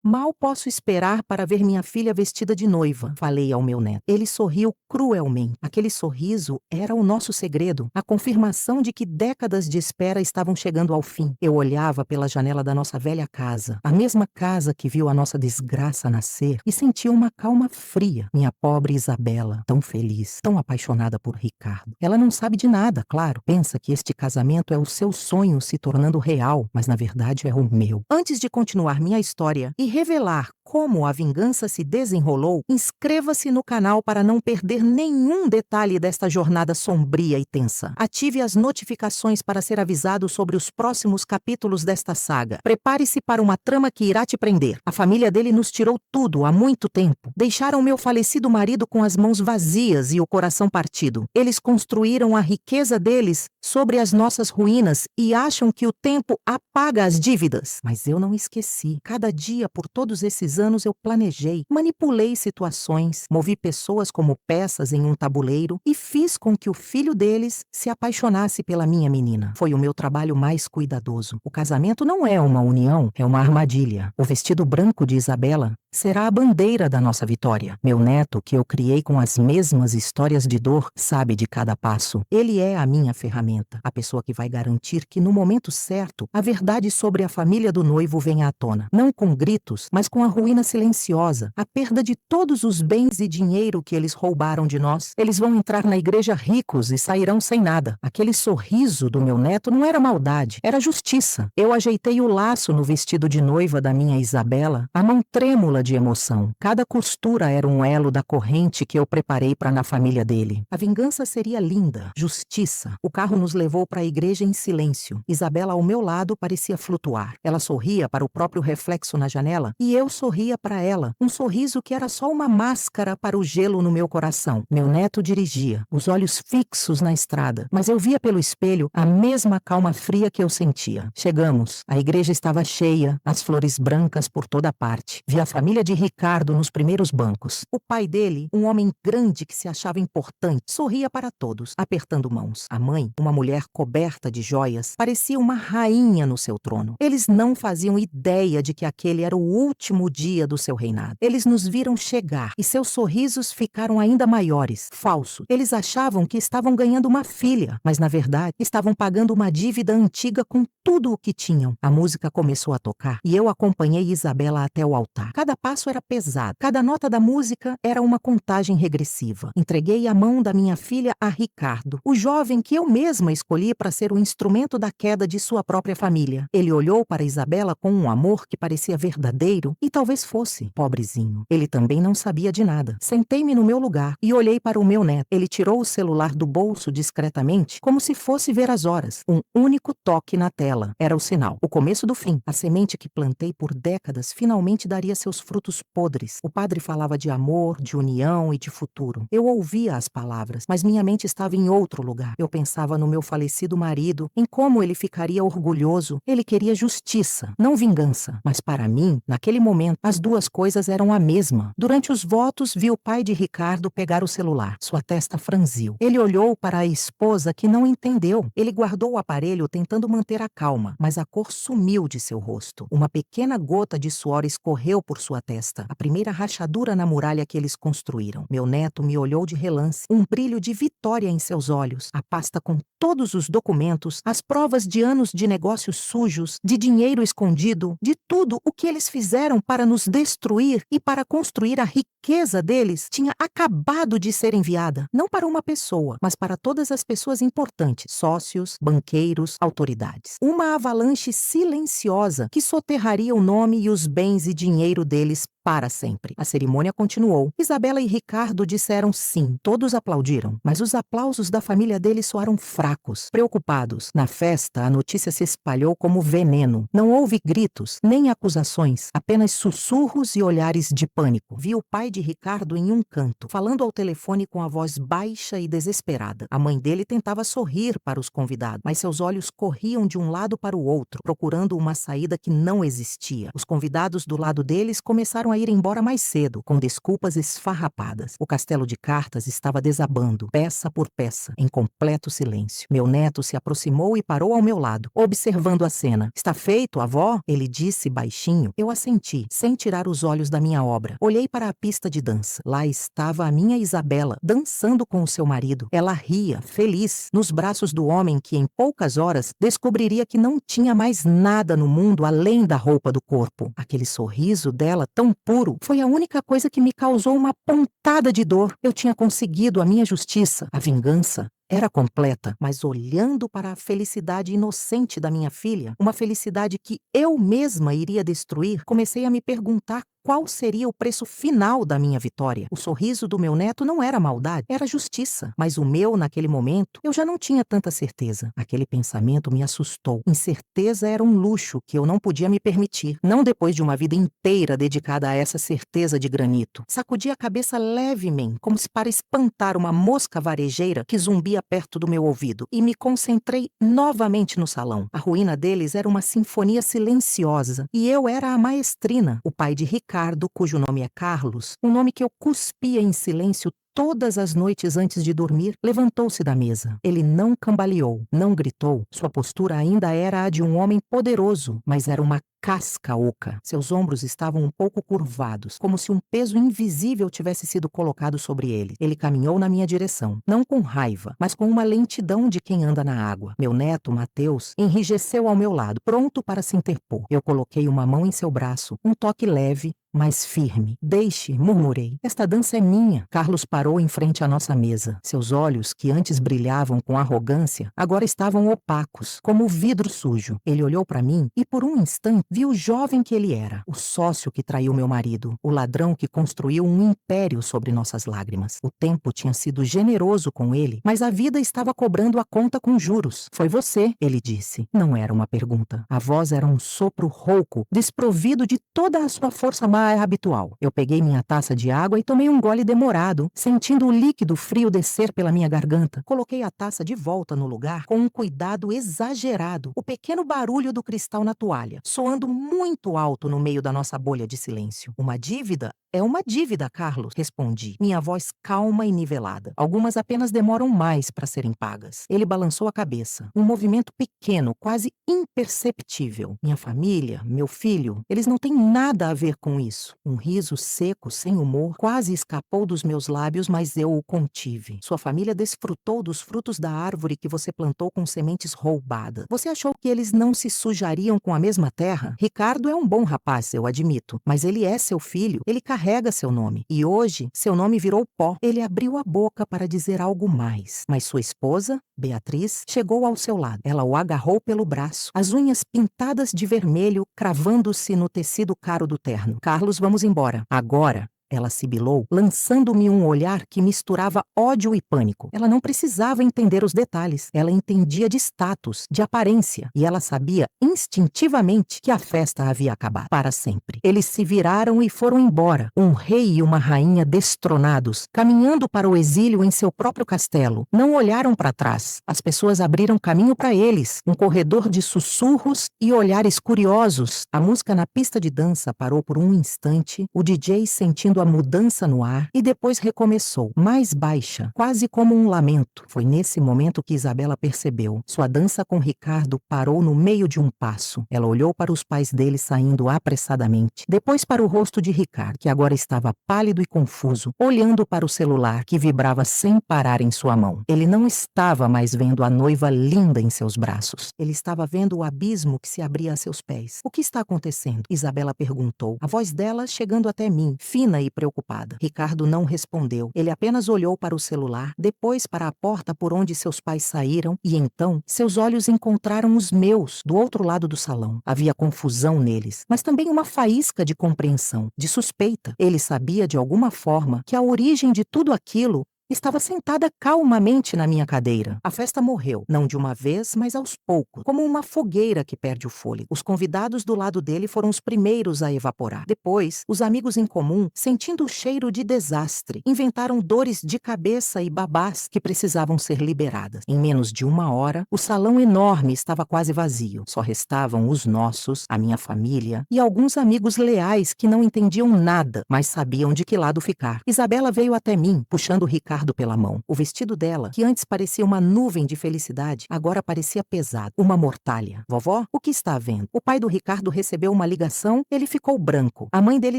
Mal posso esperar para ver minha filha vestida de noiva, falei ao meu neto. Ele sorriu cruelmente. Aquele sorriso era o nosso segredo, a confirmação de que décadas de espera estavam chegando ao fim. Eu olhava pela janela da nossa velha casa, a mesma casa que viu a nossa desgraça nascer, e sentia uma calma fria. Minha pobre Isabela, tão feliz, tão apaixonada por Ricardo. Ela não sabe de nada, claro. Pensa que este casamento é o seu sonho se tornando real, mas na verdade é o meu. Antes de continuar minha história e revelar como a vingança se desenrolou, inscreva-se no canal para não perder nenhum detalhe desta jornada sombria e tensa. Ative as notificações para ser avisado sobre os próximos capítulos desta saga. Prepare-se para uma trama que irá te prender. A família dele nos tirou tudo há muito tempo. Deixaram meu falecido marido com as mãos vazias e o coração partido. Eles construíram a riqueza deles sobre as nossas ruínas e acham que o tempo apaga as dívidas. Mas eu não esqueci. Cada dia, por todos esses anos, eu planejei, manipulei situações, movi pessoas como peças em um tabuleiro e fiz com que o filho deles se apaixonasse pela minha menina. Foi o meu trabalho mais cuidadoso. O casamento não é uma união, é uma armadilha. O vestido branco de Isabela será a bandeira da nossa vitória. Meu neto, que eu criei com as mesmas histórias de dor, sabe de cada passo. Ele é a minha ferramenta, a pessoa que vai garantir que no momento certo, a verdade sobre a família do noivo venha à tona. Não com gritos, mas com a ruína silenciosa, a perda de todos os bens e dinheiro que eles roubaram de nós. Eles vão entrar na igreja ricos e sairão sem nada. Aquele sorriso do meu neto não era maldade, era justiça. Eu ajeitei o laço no vestido de noiva da minha Isabela, a mão trêmula de emoção. Cada costura era um elo da corrente que eu preparei para na família dele. A vingança seria linda, justiça. O carro nos levou para a igreja em silêncio. Isabela ao meu lado parecia flutuar. Ela sorria para o próprio reflexo na janela e eu sorria para ela, um sorriso que era só uma máscara para o gelo no meu coração. Meu neto dirigia, os olhos fixos na estrada, mas eu via pelo espelho a mesma calma fria que eu sentia. Chegamos. A igreja estava cheia, as flores brancas por toda parte. Vi a família de Ricardo nos primeiros bancos. O pai dele, um homem grande que se achava importante, sorria para todos, apertando mãos. A mãe, uma mulher coberta de joias, parecia uma rainha no seu trono. Eles não faziam ideia de que aquele era o último dia do seu reinado. Eles nos viram chegar e seus sorrisos ficaram ainda maiores, falsos. Eles achavam que estavam ganhando uma filha, mas na verdade estavam pagando uma dívida antiga com tudo o que tinham. A música começou a tocar e eu acompanhei Isabela até o altar. Cada passo era pesado. Cada nota da música era uma contagem regressiva. Entreguei a mão da minha filha a Ricardo, o jovem que eu mesma escolhi para ser o instrumento da queda de sua própria família. Ele olhou para Isabela com um amor que parecia verdadeiro e talvez fosse, pobrezinho. Ele também não sabia de nada. Sentei-me no meu lugar e olhei para o meu neto. Ele tirou o celular do bolso discretamente, como se fosse ver as horas. Um único toque na tela. Era o sinal. O começo do fim. A semente que plantei por décadas finalmente daria seus frutos podres. O padre falava de amor, de união e de futuro. Eu ouvia as palavras, mas minha mente estava em outro lugar. Eu pensava no meu falecido marido, em como ele ficaria orgulhoso. Ele queria justiça, não vingança. Mas para mim, naquele momento, as duas coisas eram a mesma. Durante os votos, vi o pai de Ricardo pegar o celular. Sua testa franziu. Ele olhou para a esposa que não entendeu. Ele guardou o aparelho tentando manter a calma, mas a cor sumiu de seu rosto. Uma pequena gota de suor escorreu por sua testa, a primeira rachadura na muralha que eles construíram. Meu neto me olhou de relance, um brilho de vitória em seus olhos, a pasta com todos os documentos, as provas de anos de negócios sujos, de dinheiro escondido, de tudo o que eles fizeram para nos destruir e para construir a riqueza deles, tinha acabado de ser enviada, não para uma pessoa, mas para todas as pessoas importantes, sócios, banqueiros, autoridades. Uma avalanche silenciosa que soterraria o nome e os bens e dinheiro deles para sempre. A cerimônia continuou. Isabela e Ricardo disseram sim. Todos aplaudiram, mas os aplausos da família deles soaram fracos, preocupados. Na festa, a notícia se espalhou como veneno. Não houve gritos, nem acusações, apenas sussurros e olhares de pânico. Vi o pai de Ricardo em um canto, falando ao telefone com a voz baixa e desesperada. A mãe dele tentava sorrir para os convidados, mas seus olhos corriam de um lado para o outro, procurando uma saída que não existia. Os convidados do lado deles começaram a ir embora mais cedo, com desculpas esfarrapadas. O castelo de cartas estava desabando, peça por peça, em completo silêncio. Meu neto se aproximou e parou ao meu lado, observando a cena. Está feito, avó? Ele disse baixinho. Eu assenti, sem tirar os olhos da minha obra. Olhei para a pista de dança. Lá estava a minha Isabela, dançando com o seu marido. Ela ria, feliz, nos braços do homem que em poucas horas descobriria que não tinha mais nada no mundo além da roupa do corpo. Aquele sorriso dela, tão puro, foi a única coisa que me causou uma pontada de dor. Eu tinha conseguido a minha justiça, a vingança. Era completa, mas olhando para a felicidade inocente da minha filha, uma felicidade que eu mesma iria destruir, comecei a me perguntar qual seria o preço final da minha vitória. O sorriso do meu neto não era maldade, era justiça. Mas o meu, naquele momento, eu já não tinha tanta certeza. Aquele pensamento me assustou. Incerteza era um luxo que eu não podia me permitir. Não depois de uma vida inteira dedicada a essa certeza de granito. Sacudi a cabeça levemente, como se para espantar uma mosca varejeira que zumbia perto do meu ouvido. E me concentrei novamente no salão. A ruína deles era uma sinfonia silenciosa. E eu era a maestrina, o pai de Ricardo, cujo nome é Carlos, um nome que eu cuspia em silêncio todas as noites antes de dormir, levantou-se da mesa. Ele não cambaleou, não gritou. Sua postura ainda era a de um homem poderoso, mas era uma casca oca. Seus ombros estavam um pouco curvados, como se um peso invisível tivesse sido colocado sobre ele. Ele caminhou na minha direção, não com raiva, mas com uma lentidão de quem anda na água. Meu neto, Mateus, enrijeceu ao meu lado, pronto para se interpor. Eu coloquei uma mão em seu braço, um toque leve, mas firme. Deixe, murmurei. Esta dança é minha. Carlos parou em frente à nossa mesa. Seus olhos, que antes brilhavam com arrogância, agora estavam opacos, como vidro sujo. Ele olhou para mim e, por um instante, vi o jovem que ele era, o sócio que traiu meu marido, o ladrão que construiu um império sobre nossas lágrimas. O tempo tinha sido generoso com ele, mas a vida estava cobrando a conta com juros. Foi você, ele disse. Não era uma pergunta. A voz era um sopro rouco, desprovido de toda a sua força habitual. Eu peguei minha taça de água e tomei um gole demorado, sentindo o líquido frio descer pela minha garganta. Coloquei a taça de volta no lugar com um cuidado exagerado, o pequeno barulho do cristal na toalha, soando muito alto no meio da nossa bolha de silêncio. Uma dívida? É uma dívida, Carlos, respondi, minha voz calma e nivelada. Algumas apenas demoram mais para serem pagas. Ele balançou a cabeça. Um movimento pequeno, quase imperceptível. Minha família, meu filho, eles não têm nada a ver com isso. Um riso seco, sem humor, quase escapou dos meus lábios, mas eu o contive. Sua família desfrutou dos frutos da árvore que você plantou com sementes roubadas. Você achou que eles não se sujariam com a mesma terra? Ricardo é um bom rapaz, eu admito, mas ele é seu filho, ele carrega seu nome. E hoje, seu nome virou pó. Ele abriu a boca para dizer algo mais, mas sua esposa, Beatriz, chegou ao seu lado. Ela o agarrou pelo braço, as unhas pintadas de vermelho, cravando-se no tecido caro do terno. Carlos, vamos embora. Agora. Ela sibilou, lançando-me um olhar que misturava ódio e pânico. Ela não precisava entender os detalhes. Ela entendia de status, de aparência. E ela sabia, instintivamente, que a festa havia acabado. Para sempre. Eles se viraram e foram embora. Um rei e uma rainha destronados, caminhando para o exílio em seu próprio castelo. Não olharam para trás. As pessoas abriram caminho para eles. Um corredor de sussurros e olhares curiosos. A música na pista de dança parou por um instante. O DJ sentindo a mudança no ar e depois recomeçou, mais baixa, quase como um lamento. Foi nesse momento que Isabela percebeu. Sua dança com Ricardo parou no meio de um passo. Ela olhou para os pais dele saindo apressadamente, depois para o rosto de Ricardo, que agora estava pálido e confuso, olhando para o celular que vibrava sem parar em sua mão. Ele não estava mais vendo a noiva linda em seus braços. Ele estava vendo o abismo que se abria a seus pés. O que está acontecendo? Isabela perguntou, a voz dela chegando até mim, fina e preocupada. Ricardo não respondeu. Ele apenas olhou para o celular, depois para a porta por onde seus pais saíram, e então seus olhos encontraram os meus, do outro lado do salão. Havia confusão neles, mas também uma faísca de compreensão, de suspeita. Ele sabia de alguma forma que a origem de tudo aquilo Estava sentada calmamente na minha cadeira. A festa morreu, não de uma vez, mas aos poucos, como uma fogueira que perde o fôlego. Os convidados do lado dele foram os primeiros a evaporar. Depois, os amigos em comum, sentindo o cheiro de desastre, inventaram dores de cabeça e babás que precisavam ser liberadas. Em menos de uma hora, o salão enorme estava quase vazio. Só restavam os nossos, a minha família e alguns amigos leais que não entendiam nada, mas sabiam de que lado ficar. Isabela veio até mim, puxando Ricardo pela mão. O vestido dela, que antes parecia uma nuvem de felicidade, agora parecia pesado, uma mortalha. Vovó, o que está havendo? O pai do Ricardo recebeu uma ligação, ele ficou branco. A mãe dele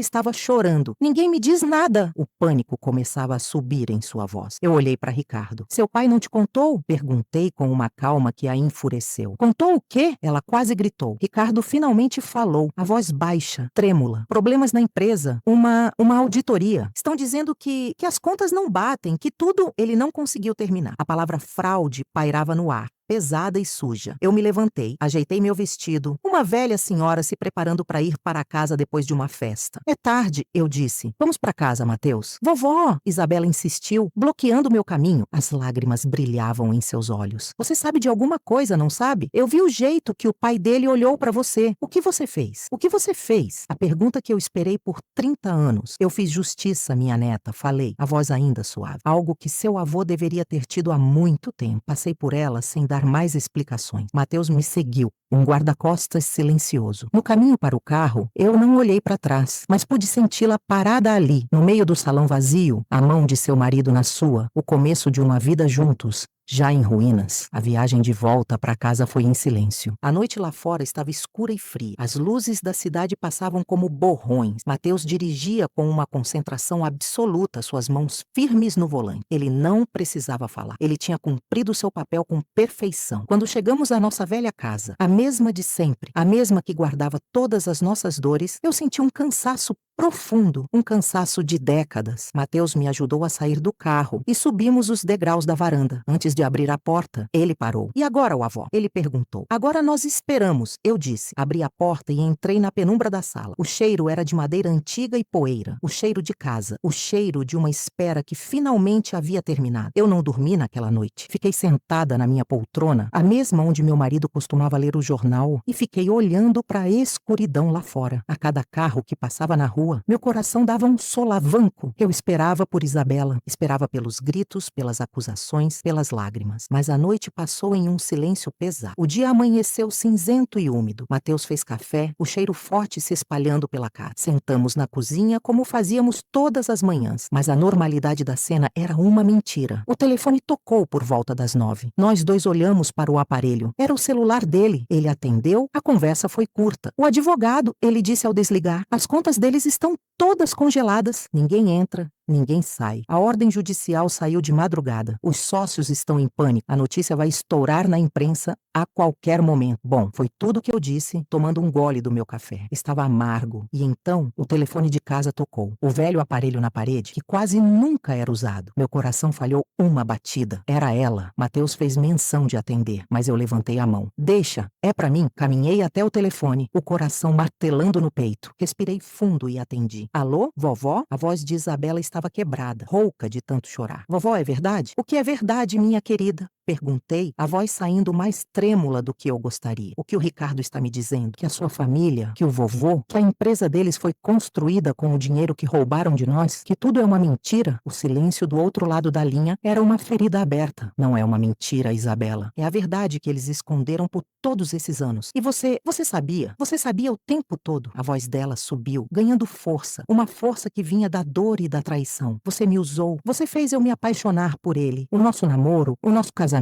estava chorando. Ninguém me diz nada. O pânico começava a subir em sua voz. Eu olhei para Ricardo. Seu pai não te contou? Perguntei com uma calma que a enfureceu. Contou o quê? Ela quase gritou. Ricardo finalmente falou, a voz baixa, trêmula. Problemas na empresa. Uma auditoria. Estão dizendo que as contas não batem, que tudo ele não conseguiu terminar. A palavra fraude pairava no ar, pesada e suja. Eu me levantei, ajeitei meu vestido, uma velha senhora se preparando para ir para casa depois de uma festa. É tarde, eu disse. Vamos para casa, Mateus. Vovó, Isabela insistiu, bloqueando meu caminho. As lágrimas brilhavam em seus olhos. Você sabe de alguma coisa, não sabe? Eu vi o jeito que o pai dele olhou para você. O que você fez? O que você fez? A pergunta que eu esperei por 30 anos. Eu fiz justiça, minha neta, falei, a voz ainda suave. Algo que seu avô deveria ter tido há muito tempo. Passei por ela sem dar mais explicações. Mateus me seguiu, um guarda-costas silencioso. No caminho para o carro, eu não olhei para trás, mas pude senti-la parada ali, no meio do salão vazio, a mão de seu marido na sua, o começo de uma vida juntos. Já em ruínas, a viagem de volta para casa foi em silêncio. A noite lá fora estava escura e fria. As luzes da cidade passavam como borrões. Mateus dirigia com uma concentração absoluta, suas mãos firmes no volante. Ele não precisava falar. Ele tinha cumprido seu papel com perfeição. Quando chegamos à nossa velha casa, a mesma de sempre, a mesma que guardava todas as nossas dores, eu senti um cansaço profundo, um cansaço de décadas. Mateus me ajudou a sair do carro e subimos os degraus da varanda. Antes de abrir a porta, ele parou. E agora, o avó? Ele perguntou. Agora nós esperamos, eu disse. Abri a porta e entrei na penumbra da sala. O cheiro era de madeira antiga e poeira. O cheiro de casa. O cheiro de uma espera que finalmente havia terminado. Eu não dormi naquela noite. Fiquei sentada na minha poltrona, a mesma onde meu marido costumava ler o jornal, e fiquei olhando para a escuridão lá fora. A cada carro que passava na rua, meu coração dava um solavanco. Eu esperava por Isabela. Esperava pelos gritos, pelas acusações, pelas lágrimas. Mas a noite passou em um silêncio pesado. O dia amanheceu cinzento e úmido. Mateus fez café, o cheiro forte se espalhando pela casa. Sentamos na cozinha como fazíamos todas as manhãs. Mas a normalidade da cena era uma mentira. O telefone tocou por volta das 9. Nós dois olhamos para o aparelho. Era o celular dele. Ele atendeu. A conversa foi curta. O advogado, ele disse ao desligar, as contas deles estão todas congeladas. Ninguém entra. Ninguém sai. A ordem judicial saiu de madrugada. Os sócios estão em pânico. A notícia vai estourar na imprensa a qualquer momento. Bom, foi tudo o que eu disse, tomando um gole do meu café. Estava amargo. E então, o telefone de casa tocou. O velho aparelho na parede, que quase nunca era usado. Meu coração falhou uma batida. Era ela. Mateus fez menção de atender, mas eu levantei a mão. Deixa, é pra mim. Caminhei até o telefone, o coração martelando no peito. Respirei fundo e atendi. Alô, vovó? A voz de Isabela estava quebrada, rouca de tanto chorar. Vovó, é verdade? O que é verdade, minha querida? Perguntei, a voz saindo mais trêmula do que eu gostaria. O que o Ricardo está me dizendo? Que a sua família, que o vovô, que a empresa deles foi construída com o dinheiro que roubaram de nós? Que tudo é uma mentira? O silêncio do outro lado da linha era uma ferida aberta. Não é uma mentira, Isabela. É a verdade que eles esconderam por todos esses anos. E você sabia? Você sabia o tempo todo? A voz dela subiu, ganhando força. Uma força que vinha da dor e da traição. Você me usou. Você fez eu me apaixonar por ele. O nosso namoro, o nosso casamento,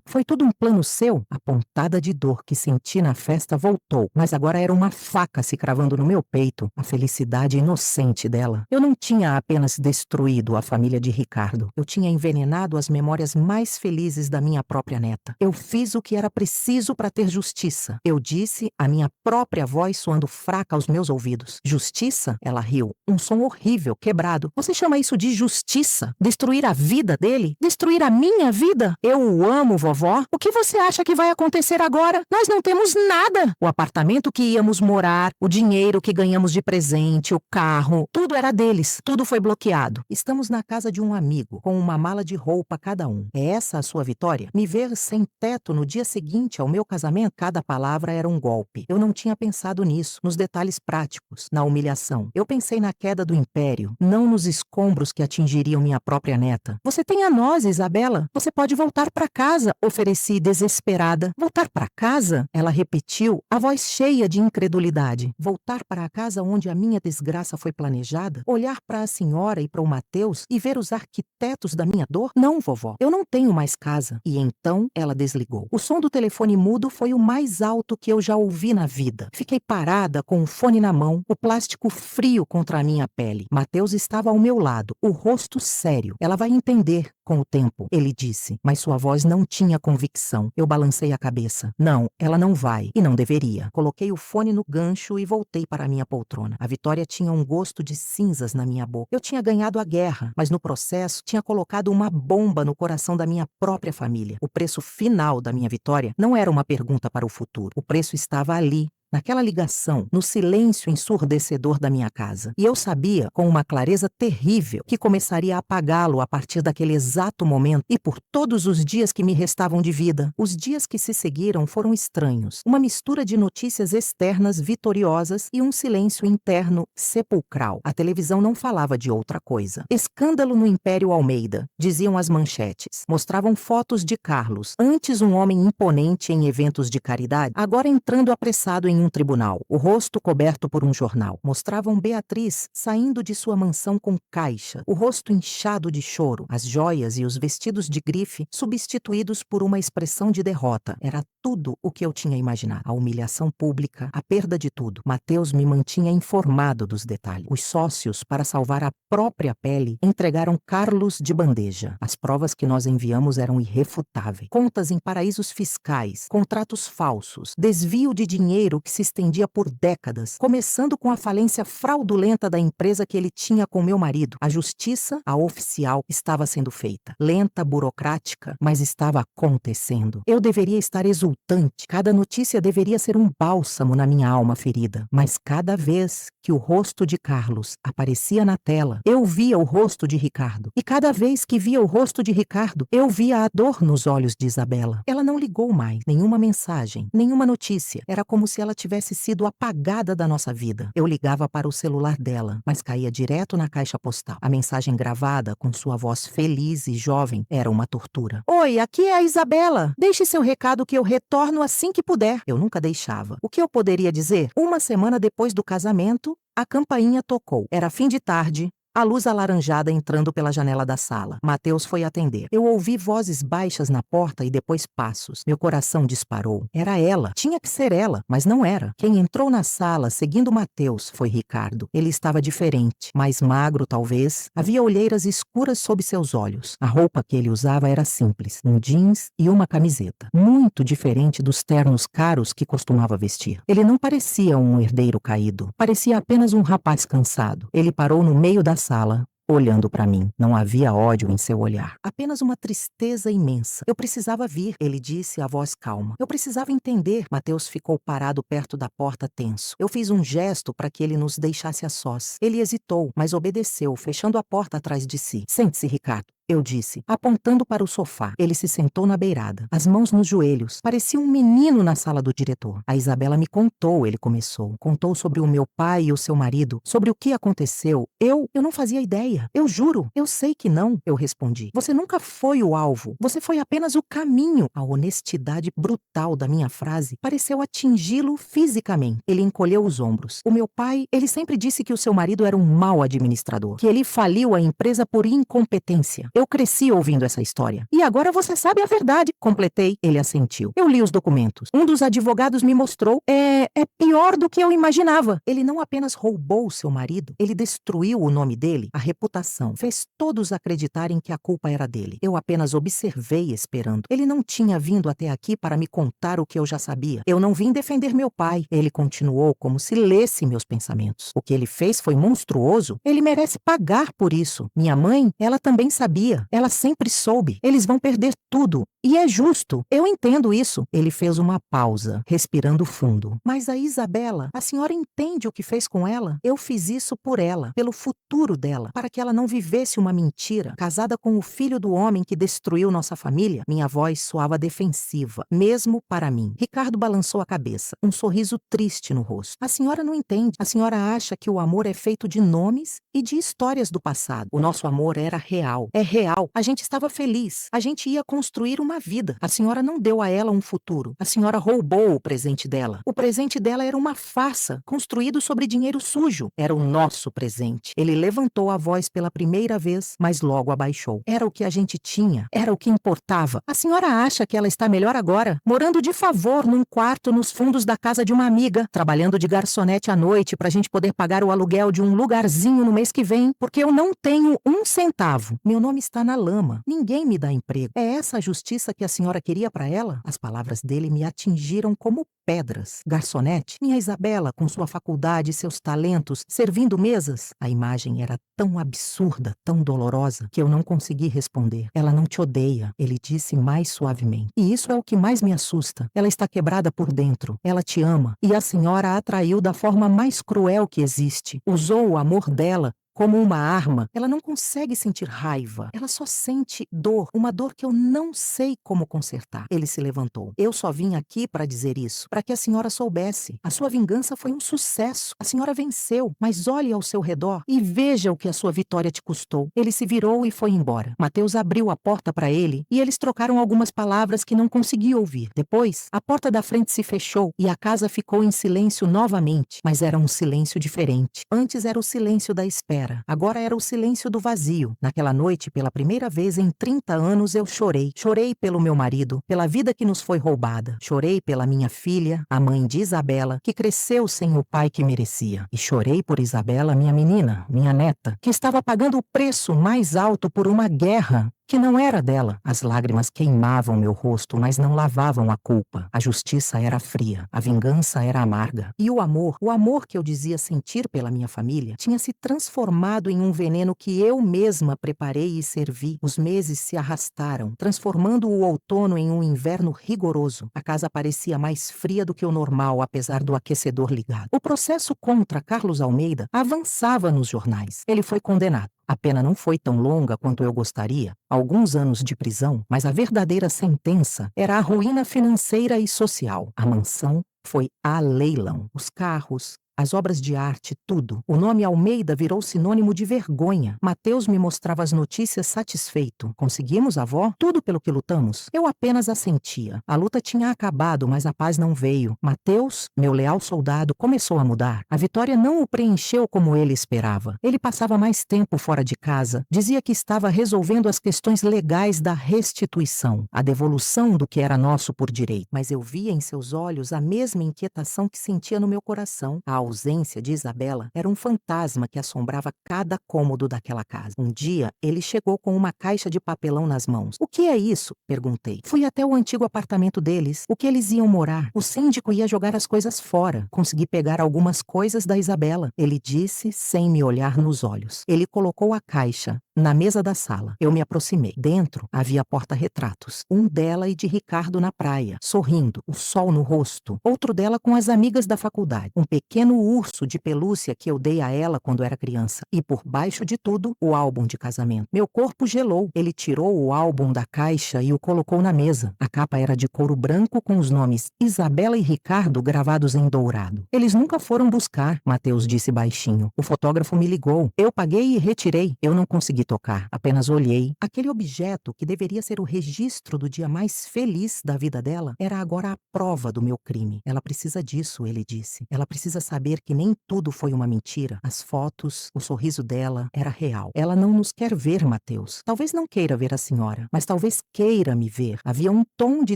foi tudo um plano seu? A pontada de dor que senti na festa voltou, mas agora era uma faca se cravando no meu peito. A felicidade inocente dela. Eu não tinha apenas destruído a família de Ricardo. Eu tinha envenenado as memórias mais felizes da minha própria neta. Eu fiz o que era preciso para ter justiça. Eu disse, a minha própria voz soando fraca aos meus ouvidos. Justiça? Ela riu. Um som horrível, quebrado. Você chama isso de justiça? Destruir a vida dele? Destruir a minha vida? Eu Eu amo, vovó. O que você acha que vai acontecer agora? Nós não temos nada. O apartamento que íamos morar, o dinheiro que ganhamos de presente, o carro, tudo era deles. Tudo foi bloqueado. Estamos na casa de um amigo, com uma mala de roupa cada um. É essa a sua vitória? Me ver sem teto no dia seguinte ao meu casamento? Cada palavra era um golpe. Eu não tinha pensado nisso, nos detalhes práticos, na humilhação. Eu pensei na queda do império, não nos escombros que atingiriam minha própria neta. Você tem a nós, Isabela. Você pode voltar para casa, ofereci desesperada. Voltar para casa? Ela repetiu, a voz cheia de incredulidade. Voltar para a casa onde a minha desgraça foi planejada? Olhar para a senhora e para o Mateus e ver os arquitetos da minha dor? Não, vovó, eu não tenho mais casa. E então ela desligou. O som do telefone mudo foi o mais alto que eu já ouvi na vida. Fiquei parada com o fone na mão, o plástico frio contra a minha pele. Mateus estava ao meu lado, o rosto sério. Ela vai entender com o tempo, ele disse, mas sua voz não tinha convicção. Eu balancei a cabeça. Não, ela não vai, e não deveria. Coloquei o fone no gancho e voltei para a minha poltrona. A vitória tinha um gosto de cinzas na minha boca. Eu tinha ganhado a guerra, mas no processo tinha colocado uma bomba no coração da minha própria família. O preço final da minha vitória não era uma pergunta para o futuro. O preço estava ali, naquela ligação, no silêncio ensurdecedor da minha casa. E eu sabia, com uma clareza terrível, que começaria a apagá-lo a partir daquele exato momento e por todos os dias que me restavam de vida. Os dias que se seguiram foram estranhos. Uma mistura de notícias externas vitoriosas e um silêncio interno sepulcral. A televisão não falava de outra coisa. Escândalo no Império Almeida, diziam as manchetes. Mostravam fotos de Carlos, antes um homem imponente em eventos de caridade, agora entrando apressado em um tribunal, o rosto coberto por um jornal. Mostravam Beatriz saindo de sua mansão com caixa, o rosto inchado de choro, as joias e os vestidos de grife substituídos por uma expressão de derrota. Era tudo o que eu tinha imaginado. A humilhação pública, a perda de tudo. Mateus me mantinha informado dos detalhes. Os sócios, para salvar a própria pele, entregaram Carlos de bandeja. As provas que nós enviamos eram irrefutáveis. Contas em paraísos fiscais, contratos falsos, desvio de dinheiro que se estendia por décadas, começando com a falência fraudulenta da empresa que ele tinha com meu marido. A justiça, a oficial, estava sendo feita. Lenta, burocrática, mas estava acontecendo. Eu deveria estar exultante. Cada notícia deveria ser um bálsamo na minha alma ferida. Mas cada vez que o rosto de Carlos aparecia na tela, eu via o rosto de Ricardo. E cada vez que via o rosto de Ricardo, eu via a dor nos olhos de Isabela. Ela não ligou mais. Nenhuma mensagem, nenhuma notícia. Era como se ela tivesse sido apagada da nossa vida. Eu ligava para o celular dela, mas caía direto na caixa postal. A mensagem gravada, com sua voz feliz e jovem, era uma tortura. Oi, aqui é a Isabela. Deixe seu recado que eu retorno assim que puder. Eu nunca deixava. O que eu poderia dizer? Uma semana depois do casamento, a campainha tocou. Era fim de tarde. A luz alaranjada entrando pela janela da sala. Mateus foi atender. Eu ouvi vozes baixas na porta e depois passos. Meu coração disparou. Era ela. Tinha que ser ela, mas não era. Quem entrou na sala, seguindo Mateus, foi Ricardo. Ele estava diferente. Mais magro, talvez. Havia olheiras escuras sob seus olhos. A roupa que ele usava era simples. Um jeans e uma camiseta. Muito diferente dos ternos caros que costumava vestir. Ele não parecia um herdeiro caído. Parecia apenas um rapaz cansado. Ele parou no meio da sala, olhando para mim. Não havia ódio em seu olhar. Apenas uma tristeza imensa. Eu precisava vir, ele disse, a voz calma. Eu precisava entender. Mateus ficou parado perto da porta, tenso. Eu fiz um gesto para que ele nos deixasse a sós. Ele hesitou, mas obedeceu, fechando a porta atrás de si. Sente-se, Ricardo. Eu disse, apontando para o sofá. Ele se sentou na beirada, as mãos nos joelhos. Parecia um menino na sala do diretor. A Isabela me contou, ele começou. Contou sobre o meu pai e o seu marido, sobre o que aconteceu. Eu não fazia ideia. Eu juro, eu sei que não, eu respondi. Você nunca foi o alvo. Você foi apenas o caminho. A honestidade brutal da minha frase pareceu atingi-lo fisicamente. Ele encolheu os ombros. O meu pai, ele sempre disse que o seu marido era um mau administrador, que ele faliu a empresa por incompetência. Eu cresci ouvindo essa história. E agora você sabe a verdade, completei. Ele assentiu. Eu li os documentos. Um dos advogados me mostrou. É pior do que eu imaginava. Ele não apenas roubou o seu marido, ele destruiu o nome dele, a reputação. Fez todos acreditarem que a culpa era dele. Eu apenas observei esperando. Ele não tinha vindo até aqui para me contar o que eu já sabia. Eu não vim defender meu pai. Ele continuou como se lesse meus pensamentos. O que ele fez foi monstruoso. Ele merece pagar por isso. Minha mãe, ela também sabia sabia. Ela sempre soube. Eles vão perder tudo. E é justo. Eu entendo isso. Ele fez uma pausa, respirando fundo. Mas a Isabela, a senhora entende o que fez com ela? Eu fiz isso por ela, pelo futuro dela, para que ela não vivesse uma mentira, casada com o filho do homem que destruiu nossa família. Minha voz soava defensiva, mesmo para mim. Ricardo balançou a cabeça, um sorriso triste no rosto. A senhora não entende. A senhora acha que o amor é feito de nomes e de histórias do passado. O nosso amor era real. É real. A gente estava feliz. A gente ia construir uma vida. A senhora não deu a ela um futuro. A senhora roubou o presente dela. O presente dela era uma farsa, construído sobre dinheiro sujo. Era o nosso presente. Ele levantou a voz pela primeira vez, mas logo abaixou. Era o que a gente tinha. Era o que importava. A senhora acha que ela está melhor agora? Morando de favor num quarto nos fundos da casa de uma amiga, trabalhando de garçonete à noite pra gente poder pagar o aluguel de um lugarzinho no mês que vem, porque eu não tenho um centavo. Meu nome está na lama. Ninguém me dá emprego. É essa a justiça que a senhora queria para ela? As palavras dele me atingiram como pedras. Garçonete? Minha Isabela, com sua faculdade e seus talentos, servindo mesas? A imagem era tão absurda, tão dolorosa, que eu não consegui responder. Ela não te odeia, ele disse mais suavemente. E isso é o que mais me assusta. Ela está quebrada por dentro. Ela te ama. E a senhora a atraiu da forma mais cruel que existe. Usou o amor dela como uma arma. Ela não consegue sentir raiva. Ela só sente dor. Uma dor que eu não sei como consertar. Ele se levantou. Eu só vim aqui para dizer isso, para que a senhora soubesse. A sua vingança foi um sucesso. A senhora venceu. Mas olhe ao seu redor e veja o que a sua vitória te custou. Ele se virou e foi embora. Mateus abriu a porta para ele e eles trocaram algumas palavras que não consegui ouvir. Depois, a porta da frente se fechou e a casa ficou em silêncio novamente. Mas era um silêncio diferente. Antes era o silêncio da espera. Agora era o silêncio do vazio. Naquela noite, pela primeira vez em 30 anos, eu chorei. Chorei pelo meu marido, pela vida que nos foi roubada. Chorei pela minha filha, a mãe de Isabela, que cresceu sem o pai que merecia. E chorei por Isabela, minha menina, minha neta, que estava pagando o preço mais alto por uma guerra que não era dela. As lágrimas queimavam meu rosto, mas não lavavam a culpa. A justiça era fria, a vingança era amarga. E o amor que eu dizia sentir pela minha família, tinha se transformado em um veneno que eu mesma preparei e servi. Os meses se arrastaram, transformando o outono em um inverno rigoroso. A casa parecia mais fria do que o normal, apesar do aquecedor ligado. O processo contra Carlos Almeida avançava nos jornais. Ele foi condenado. A pena não foi tão longa quanto eu gostaria, alguns anos de prisão, mas a verdadeira sentença era a ruína financeira e social. A mansão foi a leilão. Os carros, as obras de arte, tudo. O nome Almeida virou sinônimo de vergonha. Mateus me mostrava as notícias satisfeito. Conseguimos, avó? Tudo pelo que lutamos? Eu apenas assentia. A luta tinha acabado, mas a paz não veio. Mateus, meu leal soldado, começou a mudar. A vitória não o preencheu como ele esperava. Ele passava mais tempo fora de casa. Dizia que estava resolvendo as questões legais da restituição, a devolução do que era nosso por direito. Mas eu via em seus olhos a mesma inquietação que sentia no meu coração. A ausência de Isabela era um fantasma que assombrava cada cômodo daquela casa. Um dia, ele chegou com uma caixa de papelão nas mãos. "O que é isso?" perguntei. Fui até o antigo apartamento deles. O que eles iam morar? O síndico ia jogar as coisas fora. Consegui pegar algumas coisas da Isabela. Ele disse sem me olhar nos olhos. Ele colocou a caixa na mesa da sala. Eu me aproximei. Dentro havia porta-retratos. Um dela e de Ricardo na praia, sorrindo, o sol no rosto. Outro dela com as amigas da faculdade. Um pequeno urso de pelúcia que eu dei a ela quando era criança. E por baixo de tudo, o álbum de casamento. Meu corpo gelou. Ele tirou o álbum da caixa e o colocou na mesa. A capa era de couro branco com os nomes Isabela e Ricardo gravados em dourado. "Eles nunca foram buscar", Mateus disse baixinho. "O fotógrafo me ligou. Eu paguei e retirei. Eu não consegui tocar. Apenas olhei. Aquele objeto, que deveria ser o registro do dia mais feliz da vida dela, era agora a prova do meu crime. Ela precisa disso", ele disse. "Ela precisa saber que nem tudo foi uma mentira. As fotos, o sorriso dela, era real. Ela não nos quer ver, Mateus. Talvez não queira ver a senhora, mas talvez queira me ver." Havia um tom de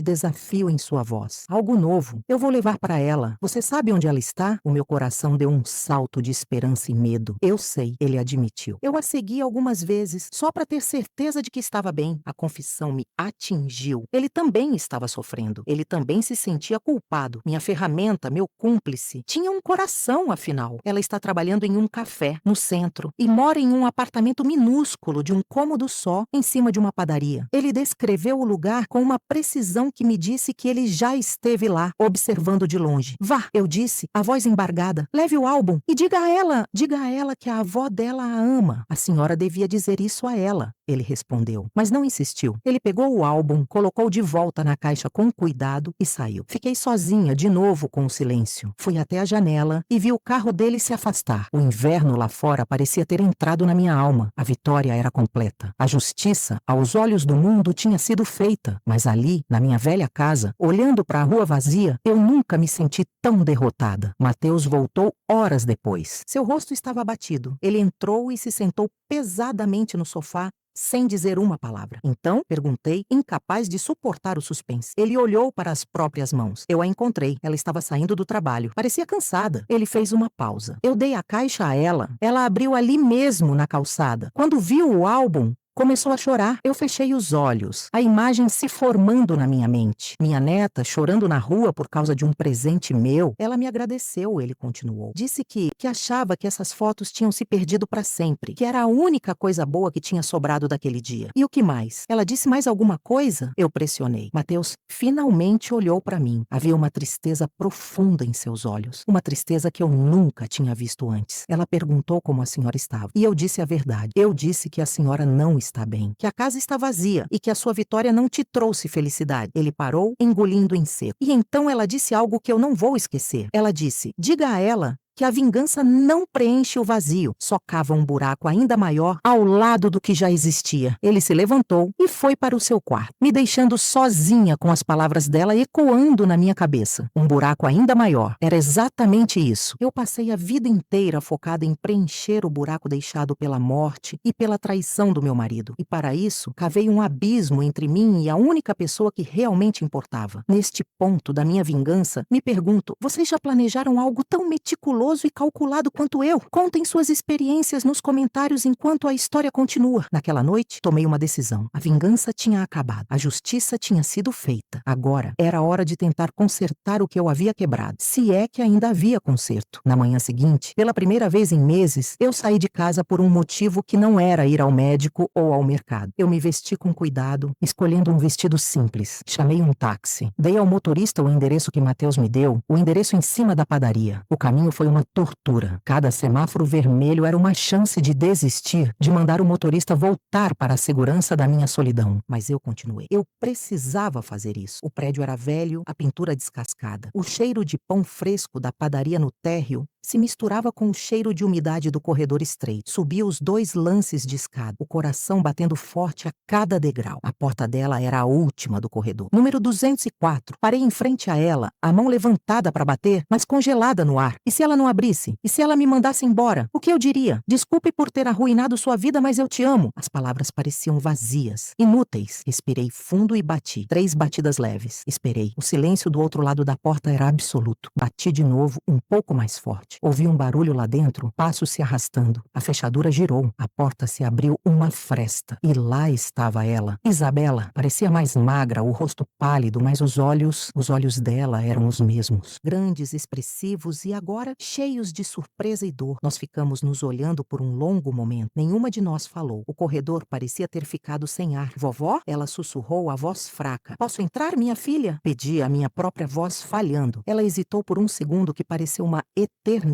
desafio em sua voz. "Algo novo. Eu vou levar para ela. Você sabe onde ela está?" O meu coração deu um salto de esperança e medo. "Eu sei", ele admitiu. "Eu a segui algumas vezes vezes, só para ter certeza de que estava bem. A confissão me atingiu. Ele também estava sofrendo. Ele também se sentia culpado. Minha ferramenta, meu cúmplice, tinha um coração, afinal. Ela está trabalhando em um café, no centro, e mora em um apartamento minúsculo de um cômodo só, em cima de uma padaria. Ele descreveu o lugar com uma precisão que me disse que ele já esteve lá, observando de longe. Vá, eu disse, a voz embargada, leve o álbum e diga a ela que a avó dela a ama. A senhora devia dizer isso a ela, ele respondeu, mas não insistiu. Ele pegou o álbum, colocou de volta na caixa com cuidado e saiu. Fiquei sozinha, de novo com o silêncio. Fui até a janela e vi o carro dele se afastar. O inverno lá fora parecia ter entrado na minha alma. A vitória era completa. A justiça, aos olhos do mundo, tinha sido feita. Mas ali, na minha velha casa, olhando para a rua vazia, eu nunca me senti tão derrotada. Mateus voltou horas depois. Seu rosto estava abatido. Ele entrou e se sentou pesadamente no sofá, sem dizer uma palavra. Então, perguntei, incapaz de suportar o suspense. Ele olhou para as próprias mãos. Eu a encontrei. Ela estava saindo do trabalho. Parecia cansada. Ele fez uma pausa. Eu dei a caixa a ela. Ela abriu ali mesmo, na calçada. Quando viu o álbum, começou a chorar. Eu fechei os olhos. A imagem se formando na minha mente. Minha neta chorando na rua por causa de um presente meu. Ela me agradeceu, ele continuou. Disse que achava que essas fotos tinham se perdido para sempre. Que era a única coisa boa que tinha sobrado daquele dia. E o que mais? Ela disse mais alguma coisa? Eu pressionei. Mateus finalmente olhou para mim. Havia uma tristeza profunda em seus olhos. Uma tristeza que eu nunca tinha visto antes. Ela perguntou como a senhora estava. E eu disse a verdade. Eu disse que a senhora não está bem, que a casa está vazia e que a sua vitória não te trouxe felicidade. Ele parou, engolindo em seco. E então ela disse algo que eu não vou esquecer. Ela disse, diga a ela que a vingança não preenche o vazio, só cava um buraco ainda maior ao lado do que já existia. Ele se levantou e foi para o seu quarto, me deixando sozinha com as palavras dela ecoando na minha cabeça. Um buraco ainda maior. Era exatamente isso. Eu passei a vida inteira focada em preencher o buraco deixado pela morte e pela traição do meu marido. E para isso, cavei um abismo entre mim e a única pessoa que realmente importava. Neste ponto da minha vingança, me pergunto, vocês já planejaram algo tão meticuloso e calculado quanto eu? Contem suas experiências nos comentários enquanto a história continua. Naquela noite, tomei uma decisão. A vingança tinha acabado. A justiça tinha sido feita. Agora, era hora de tentar consertar o que eu havia quebrado. Se é que ainda havia conserto. Na manhã seguinte, pela primeira vez em meses, eu saí de casa por um motivo que não era ir ao médico ou ao mercado. Eu me vesti com cuidado, escolhendo um vestido simples. Chamei um táxi. Dei ao motorista o endereço que Mateus me deu, o endereço em cima da padaria. O caminho foi uma tortura. Cada semáforo vermelho era uma chance de desistir, de mandar o motorista voltar para a segurança da minha solidão. Mas eu continuei. Eu precisava fazer isso. O prédio era velho, a pintura descascada. O cheiro de pão fresco da padaria no térreo se misturava com o cheiro de umidade do corredor estreito. Subia os 2 lances de escada, o coração batendo forte a cada degrau. A porta dela era a última do corredor. Número 204. Parei em frente a ela, a mão levantada para bater, mas congelada no ar. E se ela não abrisse? E se ela me mandasse embora? O que eu diria? Desculpe por ter arruinado sua vida, mas eu te amo. As palavras pareciam vazias, inúteis. Respirei fundo e bati. 3 batidas leves. Esperei. O silêncio do outro lado da porta era absoluto. Bati de novo, um pouco mais forte. Ouvi um barulho lá dentro, passos se arrastando. A fechadura girou. A porta se abriu uma fresta. E lá estava ela. Isabela. Parecia mais magra, o rosto pálido, mas os olhos dela eram os mesmos. Grandes, expressivos e agora cheios de surpresa e dor. Nós ficamos nos olhando por um longo momento. Nenhuma de nós falou. O corredor parecia ter ficado sem ar. Vovó? Ela sussurrou a voz fraca. Posso entrar, minha filha? Pedi a minha própria voz falhando. Ela hesitou por um segundo que pareceu uma eternidade.